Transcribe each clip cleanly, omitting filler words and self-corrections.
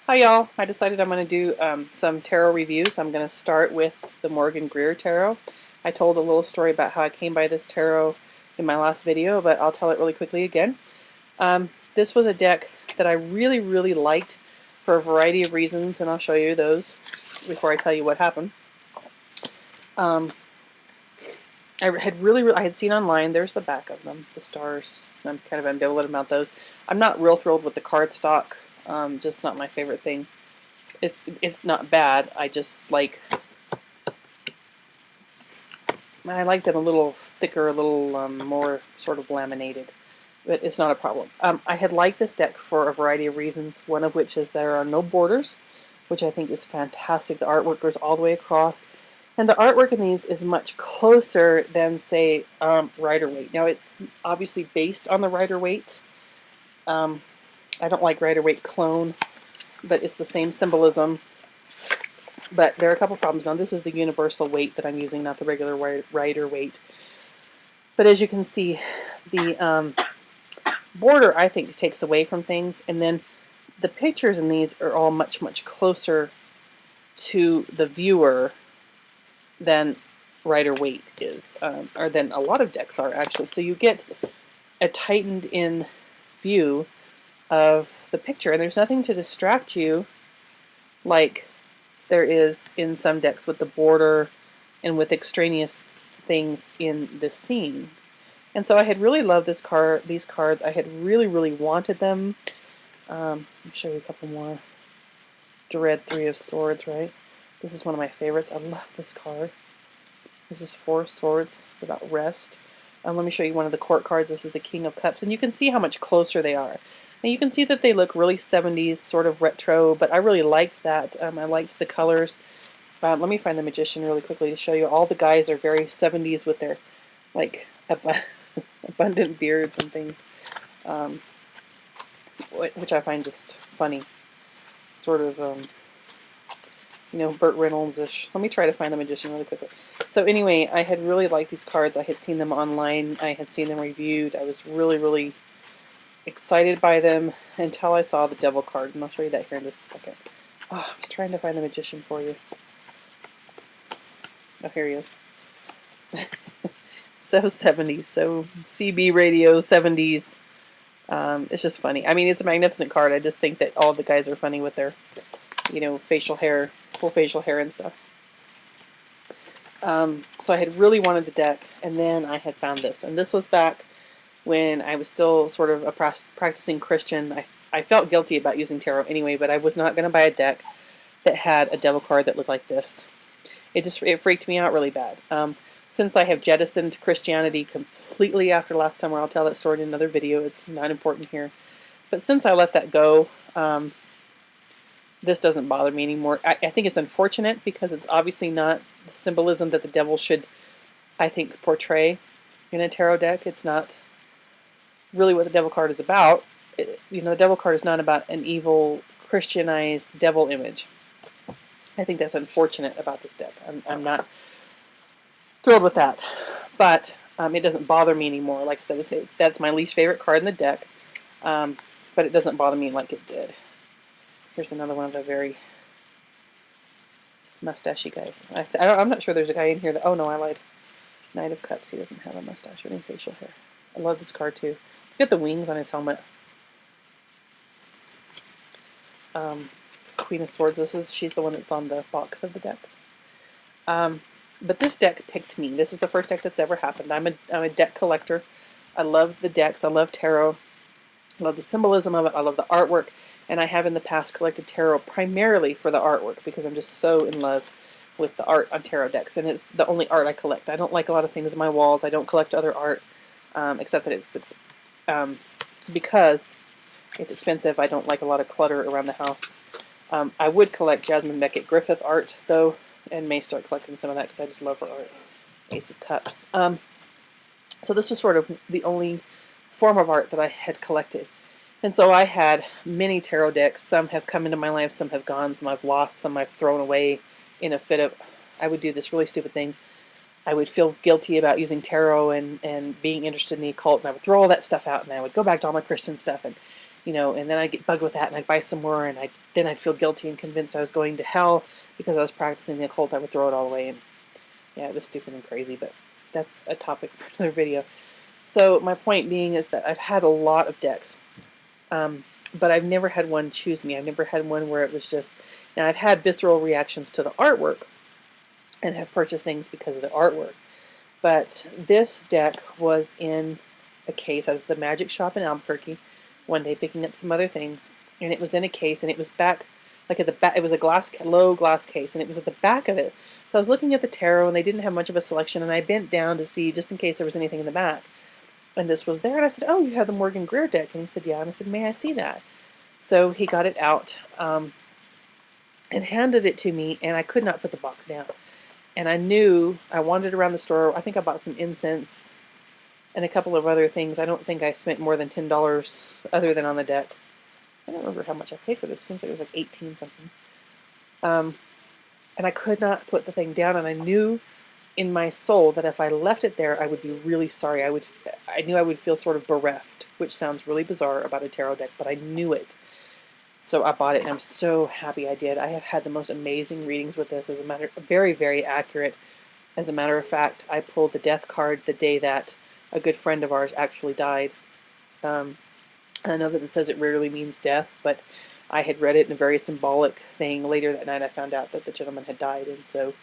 Hi y'all, I decided I'm going to do some tarot reviews. I'm going to start with the Greer tarot. I told a little story about how I came by this tarot in my last video, but I'll tell it really quickly again. This was a deck that I really liked for a variety of reasons, and I'll show you those before I tell you what happened. I had seen online, there's the back of them, the stars. I'm kind of ambivalent about those. I'm not real thrilled with the cardstock. Just not my favorite thing. It's not bad. I like them a little thicker, a little more sort of laminated, but it's not a problem. I had liked this deck for a variety of reasons. One of which is there are no borders, which I think is fantastic. The artwork goes all the way across, and the artwork in these is much closer than, say, Rider-Waite. Now it's obviously based on the Rider-Waite. I don't like Rider-Waite clone, but it's the same symbolism. But there are a couple problems. Now this is the universal weight that I'm using, not the regular Rider-Waite. But as you can see, the border, I think, takes away from things. And then the pictures in these are all much closer to the viewer than Rider-Waite is, or than a lot of decks are, actually. So you get a tightened in view of the picture, and there's nothing to distract you like there is in some decks with the border and with extraneous things in the scene. And so I had really loved these cards. I had really wanted them. Let me show you a couple more. Dread, Three of Swords, right? This is one of my favorites. I love this card. This is Four of Swords. It's about rest. Let me show you one of the court cards. This is the King of Cups, and you can see how much closer they are. And you can see that they look really 70s, sort of retro, but I really liked that. I liked the colors. Let me find the Magician really quickly to show you. All the guys are very 70s with their, like, abundant beards and things, which I find just funny. Sort of, you know, Burt Reynolds-ish. Let me try to find the Magician really quickly. So anyway, I had really liked these cards. I had seen them online. I had seen them reviewed. I was really excited by them until I saw the Devil card, and I'll show you that here in just a second. Oh, I was trying to find the Magician for you. Oh, here he is. So 70s, so CB radio 70s. It's just funny. I mean, it's a magnificent card. I just think that all the guys are funny with their, you know, facial hair, full facial hair and stuff. So I had really wanted the deck, and then I had found this, and this was back when I was still sort of a practicing Christian. I felt guilty about using tarot anyway, but I was not going to buy a deck that had a devil card that looked like this. It freaked me out really bad. Since I have jettisoned Christianity completely after last summer, I'll tell that story in another video. It's not important here. But since I let that go, this doesn't bother me anymore. I think it's unfortunate because it's obviously not the symbolism that the devil should, I think, portray in a tarot deck. It's not really what the devil card is about. You know, the devil card is not about an evil, Christianized devil image. I think that's unfortunate about this deck. I'm not thrilled with that. But it doesn't bother me anymore. Like I said, that's my least favorite card in the deck. But it doesn't bother me like it did. Here's another one of the very mustachy guys. I'm not sure there's a guy in here that... Oh, no, I lied. Knight of Cups. He doesn't have a mustache or any facial hair. I love this card, too. Look at the wings on his helmet. Queen of Swords. She's the one that's on the box of the deck. But this deck picked me. This is the first deck that's ever happened. I'm a deck collector. I love the decks. I love tarot. I love the symbolism of it. I love the artwork. And I have in the past collected tarot primarily for the artwork because I'm just so in love with the art on tarot decks. And it's the only art I collect. I don't like a lot of things on my walls. I don't collect other art, except that it's because it's expensive. I don't like a lot of clutter around the house. I would collect Jasmine Beckett Griffith art, though, and may start collecting some of that because I just love her art. Ace of Cups. So this was sort of the only form of art that I had collected. And so I had many tarot decks. Some have come into my life, some have gone, some I've lost, some I've thrown away in a fit of... I would do this really stupid thing. I would feel guilty about using tarot and being interested in the occult, and I would throw all that stuff out, and I would go back to all my Christian stuff. And you know, and then I'd get bugged with that, and I'd buy some more, and then I'd feel guilty and convinced I was going to hell because I was practicing the occult. I would throw it all away, and yeah, it was stupid and crazy, but that's a topic for another video. So my point being is that I've had a lot of decks, but I've never had one choose me. I've never had one where it was just, now I've had visceral reactions to the artwork and have purchased things because of the artwork. But this deck was in a case. I was at the magic shop in Albuquerque one day picking up some other things, and it was in a case, and it was back, like at the back, it was a low glass case, and it was at the back of it. So I was looking at the tarot, and they didn't have much of a selection, and I bent down to see, just in case there was anything in the back. And this was there, and I said, oh, you have the Morgan Greer deck? And he said, yeah. And I said, may I see that? So he got it out and handed it to me, and I could not put the box down. And I knew, I wandered around the store. I think I bought some incense and a couple of other things. I don't think I spent more than $10 other than on the deck. I don't remember how much I paid for this. It seems like it was like 18 something. And I could not put the thing down, and I knew in my soul that if I left it there, I would be really sorry. I knew I would feel sort of bereft, which sounds really bizarre about a tarot deck, but I knew it. So I bought it, and I'm so happy I did. I have had the most amazing readings with this. Very, very accurate. As a matter of fact, I pulled the death card the day that a good friend of ours actually died. I know that it says it rarely means death, but I had read it in a very symbolic thing. Later that night, I found out that the gentleman had died, and so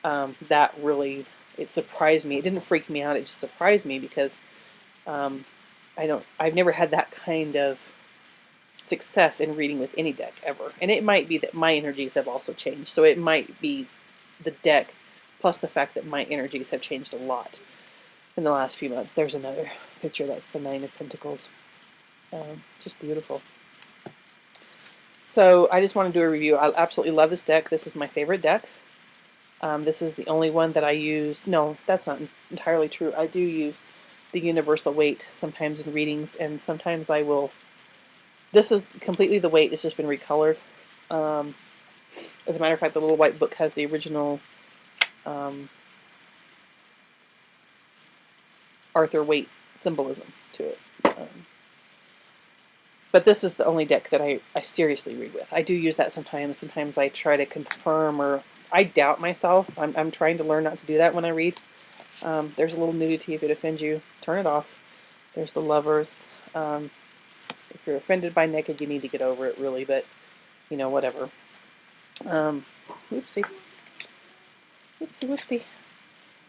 that really, it surprised me. It didn't freak me out. It just surprised me because I've never had that kind of success in reading with any deck ever. And it might be that my energies have also changed. So it might be the deck plus the fact that my energies have changed a lot in the last few months. There's another picture. That's the Nine of Pentacles. Just beautiful. So I just want to do a review. I absolutely love this deck. This is my favorite deck. This is the only one that I use. No, that's not entirely true. I do use the universal weight sometimes in readings, and sometimes I will. This is completely the weight. It's just been recolored. As a matter of fact, the little white book has the original Arthur Waite symbolism to it. But this is the only deck that I seriously read with. I do use that sometimes. Sometimes I try to confirm, or I doubt myself. I'm trying to learn not to do that when I read. There's a little nudity. If it offends you, turn it off. There's the Lovers. If you're offended by naked, you need to get over it, really, but, you know, whatever. Whoopsie. Whoopsie, whoopsie.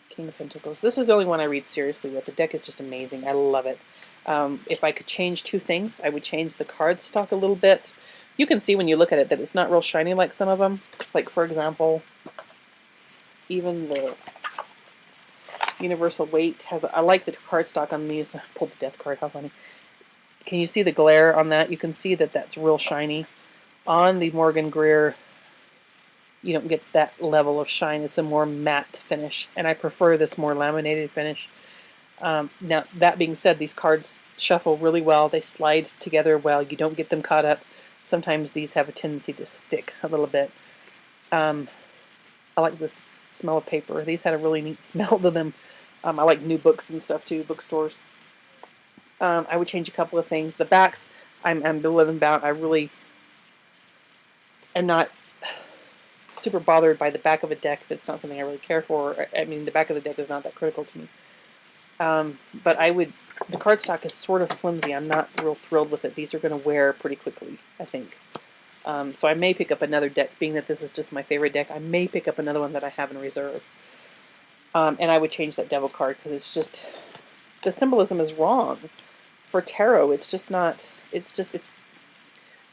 King of Pentacles. This is the only one I read seriously with. The deck is just amazing. I love it. If I could change two things, I would change the cardstock a little bit. You can see when you look at it that it's not real shiny like some of them. Like, for example, even the universal weight has, I like the cardstock on these. Pull the death card, how funny. Can you see the glare on that? You can see that that's real shiny. On the Morgan Greer, you don't get that level of shine. It's a more matte finish, and I prefer this more laminated finish. Now, that being said, these cards shuffle really well. They slide together well. You don't get them caught up. Sometimes these have a tendency to stick a little bit. I like this smell of paper. These had a really neat smell to them. I like new books and stuff too, bookstores. I would change a couple of things. The backs, I'm ambivalent about. I really am not super bothered by the back of a deck if it's not something I really care for. I mean, the back of the deck is not that critical to me. But the cardstock is sort of flimsy. I'm not real thrilled with it. These are going to wear pretty quickly, I think. So I may pick up another deck, being that this is just my favorite deck. I may pick up another one that I have in reserve. And I would change that Devil card because it's just, the symbolism is wrong. For tarot, it's just not, it's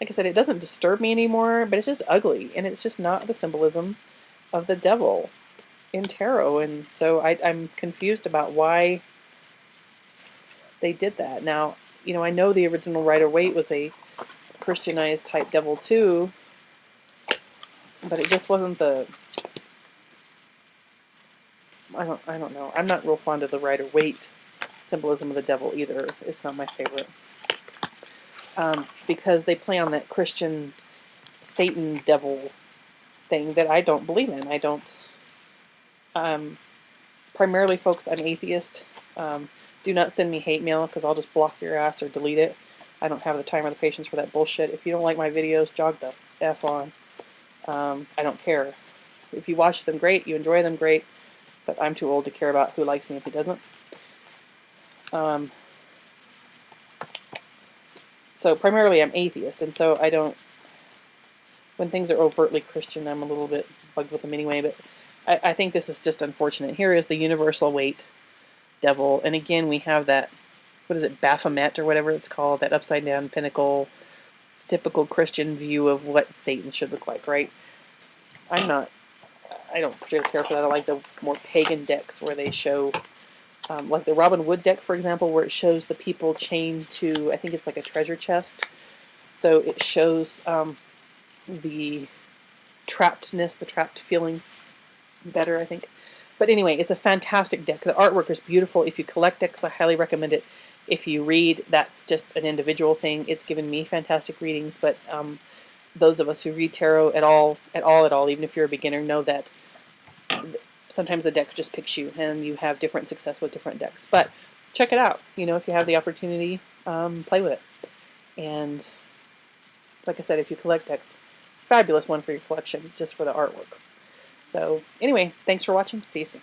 like I said, it doesn't disturb me anymore, but it's just ugly, and it's just not the symbolism of the devil in tarot, and so I'm confused about why they did that. Now, you know, I know the original Rider-Waite was a Christianized type devil too, but it just wasn't the, I don't know. I'm not real fond of the Rider-Waite symbolism of the devil either. It's not my favorite. Because they play on that Christian Satan devil thing that I don't believe in. I don't. Primarily, folks, I'm atheist. Do not send me hate mail because I'll just block your ass or delete it. I don't have the time or the patience for that bullshit. If you don't like my videos, jog the F on. I don't care. If you watch them, great. You enjoy them, great. But I'm too old to care about who likes me and who doesn't. So primarily I'm atheist, and so I don't, when things are overtly Christian, I'm a little bit bugged with them anyway, but I think this is just unfortunate. Here is the universal weight devil, and again we have that, what is it, Baphomet or whatever it's called, that upside down pinnacle, typical Christian view of what Satan should look like, right? I don't particularly care for that. I like the more pagan decks where they show, like the Robin Hood deck, for example, where it shows the people chained to, I think it's like a treasure chest. So it shows the trappedness, the trapped feeling better, I think. But anyway, it's a fantastic deck. The artwork is beautiful. If you collect decks, I highly recommend it. If you read, that's just an individual thing. It's given me fantastic readings, but those of us who read tarot at all, even if you're a beginner, know that sometimes the deck just picks you, and you have different success with different decks. But check it out. You know, if you have the opportunity, play with it. And like I said, if you collect decks, fabulous one for your collection, just for the artwork. So anyway, thanks for watching. See you soon.